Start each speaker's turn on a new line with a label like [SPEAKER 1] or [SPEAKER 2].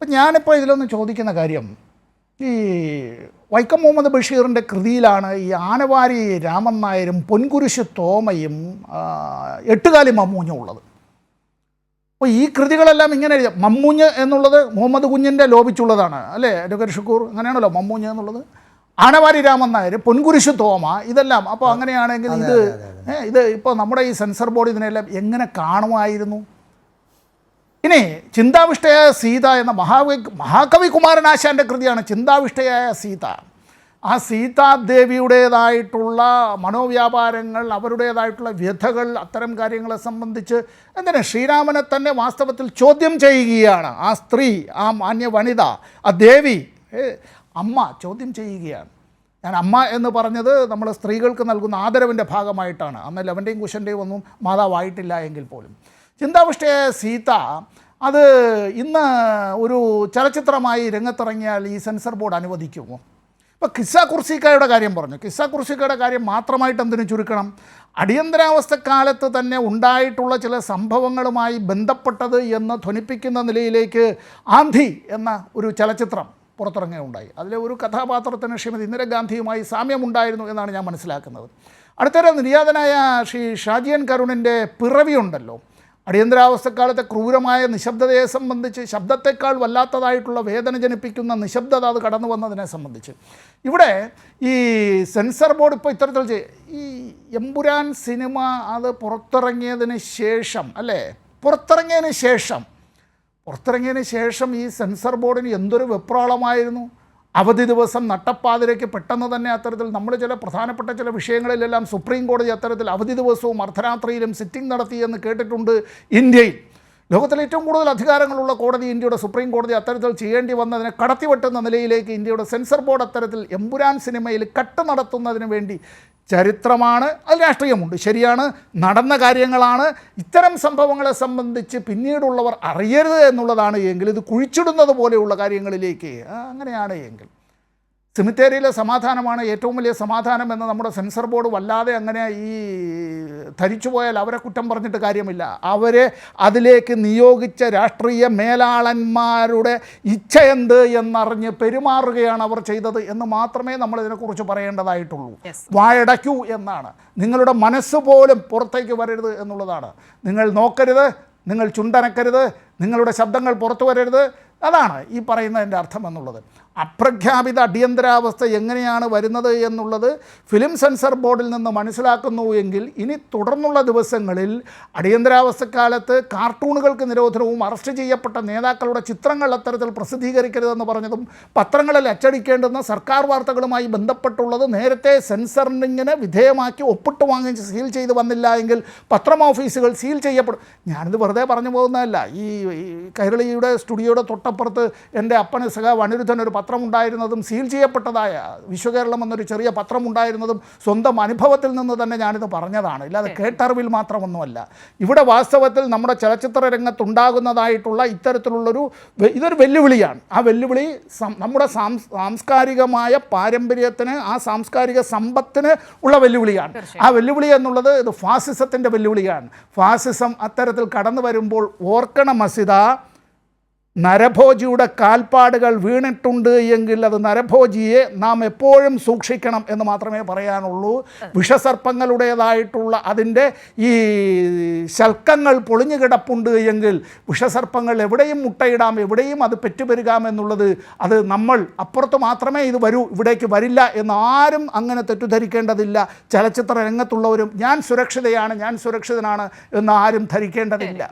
[SPEAKER 1] അപ്പം ഞാനിപ്പോൾ ഇതിലൊന്ന് ചോദിക്കുന്ന കാര്യം, ഈ വൈക്കം മുഹമ്മദ് ബഷീറിൻ്റെ കൃതിയിലാണ് ഈ ആനവാരി രാമൻ നായരും പൊൻകുരിശ് തോമയും എട്ടുകാലി മമ്മൂഞ്ഞും ഉള്ളത്. അപ്പോൾ ഈ കൃതികളെല്ലാം ഇങ്ങനെ മമ്മൂഞ്ഞ് എന്നുള്ളത് മുഹമ്മദ് കുഞ്ഞിൻ്റെ ലോപിച്ചുള്ളതാണ് അല്ലേ അഡ്വക്കേറ്റ് ഷുക്കൂർ? അങ്ങനെയാണല്ലോ മമ്മൂഞ്ഞ് എന്നുള്ളത്. ആനവാരി രാമൻ നായർ, പൊൻകുരിശ് തോമ, ഇതെല്ലാം. അപ്പോൾ അങ്ങനെയാണെങ്കിൽ ഇത് ഇപ്പോൾ നമ്മുടെ ഈ സെൻസർ ബോർഡ് ഇതിനെല്ലാം എങ്ങനെ കാണുമായിരുന്നു? ഇനി ചിന്താവിഷ്ടയായ സീത എന്ന മഹാകവി കുമാരനാശാൻ്റെ കൃതിയാണ് ചിന്താവിഷ്ടയായ സീത. ആ സീതാദേവിയുടേതായിട്ടുള്ള മനോവ്യാപാരങ്ങൾ, അവരുടേതായിട്ടുള്ള വ്യഥകൾ, അത്തരം കാര്യങ്ങളെ സംബന്ധിച്ച് എന്തിനാ ശ്രീരാമനെ തന്നെ വാസ്തവത്തിൽ ചോദ്യം ചെയ്യുകയാണ് ആ സ്ത്രീ, ആ മാന്യ വനിത, ആ ദേവി, അമ്മ ചോദ്യം ചെയ്യുകയാണ്. ഞാൻ അമ്മ എന്ന് പറഞ്ഞത് നമ്മൾ സ്ത്രീകൾക്ക് നൽകുന്ന ആദരവിൻ്റെ ഭാഗമായിട്ടാണ്. അന്ന് ലവൻ്റെയും കുശൻ്റെയും ഒന്നും മാതാവായിട്ടില്ല എങ്കിൽ പോലും. ചിന്താവിഷ്ടയായ സീത അത് ഇന്ന് ഒരു ചലച്ചിത്രമായി രംഗത്തിറങ്ങിയാൽ ഈ സെൻസർ ബോർഡ് അനുവദിക്കുമോ? ഇപ്പോൾ കിസ്സ കുർസിക്കയുടെ കാര്യം പറഞ്ഞു. കിസ്സ കുർസിക്കയുടെ കാര്യം മാത്രമായിട്ട് എന്തിനു ചുരുക്കണം? അടിയന്തരാവസ്ഥക്കാലത്ത് തന്നെ ഉണ്ടായിട്ടുള്ള ചില സംഭവങ്ങളുമായി ബന്ധപ്പെട്ടത് എന്ന് ധ്വനിപ്പിക്കുന്ന നിലയിലേക്ക് ആന്ധി എന്ന ഒരു ചലച്ചിത്രം പുറത്തിറങ്ങുകയുണ്ടായി. അതിലെ ഒരു കഥാപാത്രത്തിന് ശ്രീമതി ഇന്ദിരാഗാന്ധിയുമായി സാമ്യമുണ്ടായിരുന്നു എന്നാണ് ഞാൻ മനസ്സിലാക്കുന്നത്. അടുത്തിടെ നിര്യാതനായ ശ്രീ ഷാജിയൻ കരുണിൻ്റെ പിറവി ഉണ്ടല്ലോ, അടിയന്തരാവസ്ഥക്കാലത്തെ ക്രൂരമായ നിശബ്ദതയെ സംബന്ധിച്ച്, ശബ്ദത്തെക്കാൾ വല്ലാത്തതായിട്ടുള്ള വേദന ജനിപ്പിക്കുന്ന നിശബ്ദത അത് കടന്നു വന്നതിനെ സംബന്ധിച്ച് ഇവിടെ ഈ സെൻസർ ബോർഡ് ഇപ്പോൾ ഇത്തരത്തിൽ ഈ എമ്പുരാൻ സിനിമ അത് പുറത്തിറങ്ങിയതിന് ശേഷം പുറത്തിറങ്ങിയതിന് ശേഷം ഈ സെൻസർ ബോർഡിന് എന്തൊരു വെപ്രാളമായിരുന്നു. അവധി ദിവസം നട്ടപ്പാതിരയ്ക്ക് പെട്ടെന്ന് തന്നെ അത്തരത്തിൽ നമ്മൾ ചില പ്രധാനപ്പെട്ട ചില വിഷയങ്ങളിലെല്ലാം സുപ്രീം കോടതി അത്തരത്തിൽ അവധി ദിവസവും അർദ്ധരാത്രിയിലും സിറ്റിംഗ് നടത്തിയെന്ന് കേട്ടിട്ടുണ്ട്. ഇന്ത്യയിൽ ലോകത്തിലെ ഏറ്റവും കൂടുതൽ അധികാരങ്ങളുള്ള കോടതി, ഇന്ത്യയുടെ സുപ്രീം കോടതി, അത്തരത്തിൽ ചെയ്യേണ്ടി വന്നതിനെ കടത്തിവെട്ടുന്ന നിലയിലേക്ക് ഇന്ത്യയുടെ സെൻസർ ബോർഡ് അത്തരത്തിൽ എമ്പുരാൻ സിനിമയിൽ കട്ട് നടത്തുന്നതിന് വേണ്ടി ചരിത്രമാണ്, അത് രാഷ്ട്രീയമുണ്ട്, ശരിയാണ്, നടന്ന കാര്യങ്ങളാണ്. ഇത്തരം സംഭവങ്ങളെ സംബന്ധിച്ച് പിന്നീടുള്ളവർ അറിയരുത് എന്നുള്ളതാണ് എങ്കിൽ, ഇത് കുഴിച്ചിടുന്നത് പോലെയുള്ള കാര്യങ്ങളിലേക്ക് അങ്ങനെയാണ് എങ്കിൽ, സെമിത്തേരിയിലെ സമാധാനമാണ് ഏറ്റവും വലിയ സമാധാനം എന്ന് നമ്മുടെ സെൻസർ ബോർഡ് വല്ലാതെ അങ്ങനെ ഈ ധരിച്ചുപോയാൽ അവരെ കുറ്റം പറഞ്ഞിട്ട് കാര്യമില്ല. അവരെ അതിലേക്ക് നിയോഗിച്ച രാഷ്ട്രീയ മേലാളന്മാരുടെ ഇച്ഛ എന്ത് എന്നറിഞ്ഞ് പെരുമാറുകയാണ് അവർ ചെയ്തത് എന്ന് മാത്രമേ നമ്മൾ ഇതിനെക്കുറിച്ച് പറയേണ്ടതായിട്ടുള്ളൂ. വായടയ്ക്കൂ എന്നാണ്. നിങ്ങളുടെ മനസ്സ് പോലും പുറത്തേക്ക് വരരുത് എന്നുള്ളതാണ്. നിങ്ങൾ നോക്കരുത്, നിങ്ങൾ ചുണ്ടനക്കരുത്, നിങ്ങളുടെ ശബ്ദങ്ങൾ പുറത്തു വരരുത്. അതാണ് ഈ പറയുന്നതിൻ്റെ അർത്ഥം എന്നുള്ളത്. അപ്രഖ്യാപിത അടിയന്തരാവസ്ഥ എങ്ങനെയാണ് വരുന്നത് എന്നുള്ളത് ഫിലിം സെൻസർ ബോർഡിൽ നിന്ന് മനസ്സിലാക്കുന്നു എങ്കിൽ ഇനി തുടർന്നുള്ള ദിവസങ്ങളിൽ അടിയന്തരാവസ്ഥക്കാലത്ത് കാർട്ടൂണുകൾക്ക് നിരോധനവും അറസ്റ്റ് ചെയ്യപ്പെട്ട നേതാക്കളുടെ ചിത്രങ്ങൾ അത്തരത്തിൽ പ്രസിദ്ധീകരിക്കരുതെന്ന് പറഞ്ഞതും പത്രങ്ങളിൽ അച്ചടിക്കേണ്ടുന്ന സർക്കാർ വാർത്തകളുമായി ബന്ധപ്പെട്ടുള്ളത് നേരത്തെ സെൻസറിങ്ങിന് വിധേയമാക്കി ഒപ്പിട്ട് വാങ്ങിച്ച് സീൽ ചെയ്ത് വന്നില്ല എങ്കിൽ പത്രം ഓഫീസുകൾ സീൽ ചെയ്യപ്പെടും. ഞാനിത് വെറുതെ പറഞ്ഞു പോകുന്നതല്ല. ഈ കൈരളിയുടെ സ്റ്റുഡിയോയുടെ തൊട്ടപ്പുറത്ത് എൻ്റെ അപ്പന് സഖാവ് അനിരുദ്ധൻ ഒരു പത്രമുണ്ടായിരുന്നതും സീൽ ചെയ്യപ്പെട്ടതായ വിശ്വകേരളം എന്നൊരു ചെറിയ പത്രമുണ്ടായിരുന്നതും സ്വന്തം അനുഭവത്തിൽ നിന്ന് തന്നെ ഞാനിത് പറഞ്ഞതാണ്, ഇല്ലാതെ കേട്ടറിവിൽ മാത്രമൊന്നുമല്ല. ഇവിടെ വാസ്തവത്തിൽ നമ്മുടെ ചലച്ചിത്ര രംഗത്തുണ്ടാകുന്നതായിട്ടുള്ള ഇതൊരു വെല്ലുവിളിയാണ്. ആ വെല്ലുവിളി നമ്മുടെ സാംസ്കാരികമായ പാരമ്പര്യത്തിന്, ആ സാംസ്കാരിക സമ്പത്തിന് ഉള്ള വെല്ലുവിളിയാണ്. ആ വെല്ലുവിളി എന്നുള്ളത് ഇത് ഫാസിസത്തിൻ്റെ വെല്ലുവിളിയാണ്. ഫാസിസം അത്തരത്തിൽ കടന്നു വരുമ്പോൾ ഓർക്കണം മസിത, നരഭോജിയുടെ കാൽപ്പാടുകൾ വീണിട്ടുണ്ട് എങ്കിൽ അത് നരഭോജിയെ നാം എപ്പോഴും സൂക്ഷിക്കണം എന്ന് മാത്രമേ പറയാനുള്ളൂ. വിഷസർപ്പങ്ങളുടേതായിട്ടുള്ള അതിൻ്റെ ഈ ശൽക്കങ്ങൾ പൊളിഞ്ഞു കിടപ്പുണ്ട് എങ്കിൽ വിഷസർപ്പങ്ങൾ എവിടെയും മുട്ടയിടാം, എവിടെയും അത് പെറ്റുപെരുകാം എന്നുള്ളത്, അത് നമ്മൾ അപ്പുറത്ത് മാത്രമേ ഇത് വരൂ, ഇവിടേക്ക് വരില്ല എന്ന് ആരും അങ്ങനെ തെറ്റിദ്ധരിക്കേണ്ടതില്ല. ചലച്ചിത്ര രംഗത്തുള്ളവരും ഞാൻ സുരക്ഷിതനാണ് എന്ന് ആരും ധരിക്കേണ്ടതില്ല.